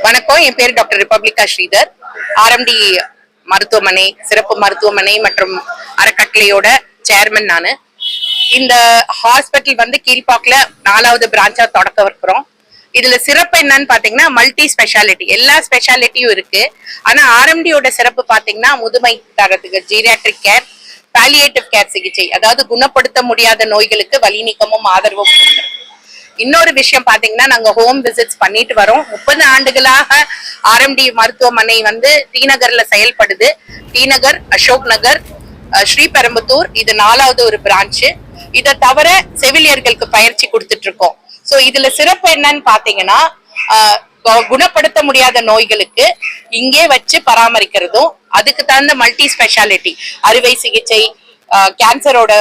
வணக்கம், என் பேர் doctor ரிபப்ளிகா Sridhar. RMT மருத்துவமனை, சிறப்பு மருத்துவமனை மற்றும் அறக்கட்டளையோட சேர்மன் நானு. இந்த ஹாஸ்பிட்டல் கீழ்பாக்குல 4வது பிரான்ச்சா தொடக்க இருக்கிறோம். இதுல சிறப்பு என்னன்னு பாத்தீங்கன்னா மல்டி ஸ்பெஷாலிட்டி, எல்லா ஸ்பெஷாலிட்டியும் இருக்கு. ஆனா ஆர்எம்டியோட சிறப்பு பாத்தீங்கன்னா முதுமை தரத்துக்கு ஜீரியாட்ரிக் கேர், பாலியேட்டிவ் கேர் சிகிச்சை, அதாவது குணப்படுத்த முடியாத நோய்களுக்கு வலி நீக்கமும் ஆதரவும். இன்னொரு விஷயம் பாத்தீங்கன்னா நாங்க ஹோம் விசிட்ஸ் பண்ணிட்டு வரோம். 30 ஆண்டுகளாக ஆர்எம்டி மருத்துவமனை டி நகர்ல செயல்படுது. டி நகர், அசோக் நகர், ஸ்ரீபெரும்புத்தூர், இது 4வது ஒரு பிரான்ச். இதை தவிர செவிலியர்களுக்கு பயிற்சி கொடுத்துட்டு இருக்கோம். சோ இதுல சிறப்பு என்னன்னு பாத்தீங்கன்னா குணப்படுத்த முடியாத நோய்களுக்கு இங்கே வச்சு பராமரிக்கிறதும், அதுக்கு தகுந்த மல்டி ஸ்பெஷாலிட்டி, அறுவை சிகிச்சை, கேன்சரோட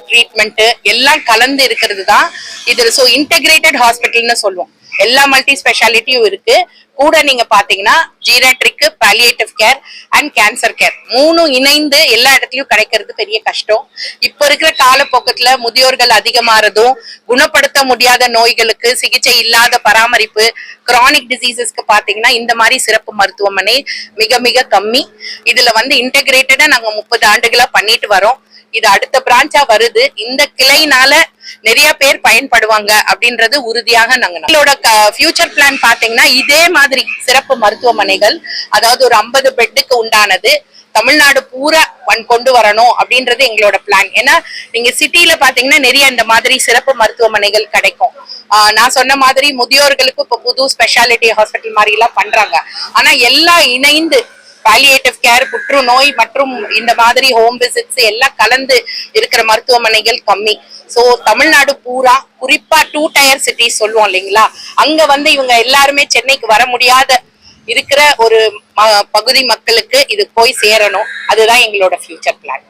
ட்ரீட்மெண்ட் எல்லாம் கலந்து இருக்கிறது தான் இது. ஸோ இன்டெகிரேட்டட் ஹாஸ்பிட்டல்னு சொல்லுவோம். எல்லா மல்டி ஸ்பெஷாலிட்டியும் இருக்கு. கூட நீங்க பாத்தீங்கன்னா geriatric, palliative care and cancer care 3 இணைந்து எல்லா இடத்துலயும் கிடைக்கிறது பெரிய கஷ்டம். இப்ப இருக்கிற காலப்போக்கத்துல முதியோர்கள் அதிகமாறதும், குணப்படுத்த முடியாத நோய்களுக்கு சிகிச்சை இல்லாத பராமரிப்பு, கிரானிக் டிசீசஸ்க்கு பாத்தீங்கன்னா இந்த மாதிரி சிறப்பு மருத்துவமனை மிக மிக கம்மி. இதுல இன்டெகிரேட்டடா நாங்க 30 ஆண்டுகளா பண்ணிட்டு வரோம். இது அடுத்த பிரான்ச்சா வருது. இந்த கிளைனால நிறைய பேர் பயன்படுவாங்க அப்படின்றது உறுதியாக நாங்களோட ஃபியூச்சர் பிளான் பாத்தீங்கன்னா இதே மாதிரி சிறப்பு மருத்துவமனைகள், அதாவது ஒரு 50 பெட்டுக்கு உண்டானது தமிழ்நாடு பூரா கொண்டு வரணும் அப்படின்றது எங்களோட பிளான். ஏன்னா நீங்க சிட்டில பாத்தீங்கன்னா நிறைய இந்த மாதிரி சிறப்பு மருத்துவமனைகள் கிடைக்கும். நான் சொன்ன மாதிரி முதியோர்களுக்கு இப்ப புது ஸ்பெஷாலிட்டி ஹாஸ்பிட்டல் மாதிரி எல்லாம் பண்றாங்க. ஆனா எல்லாம் இணைந்து பாலியேட்டிவ் கேர், புற்றுநோய் மற்றும் இந்த மாதிரி ஹோம் விசிட்ஸ் எல்லாம் கலந்து இருக்கிற மருத்துவமனைகள் கம்மி. சோ தமிழ்நாடு பூரா, குறிப்பா 2 டயர் சிட்டிஸ் சொல்லுவோம் இல்லைங்களா, அங்க இவங்க எல்லாருமே சென்னைக்கு வர முடியாத இருக்கிற ஒரு பகுதி மக்களுக்கு இது போய் சேரணும். அதுதான் எங்களோட ஃபியூச்சர் பிளான்.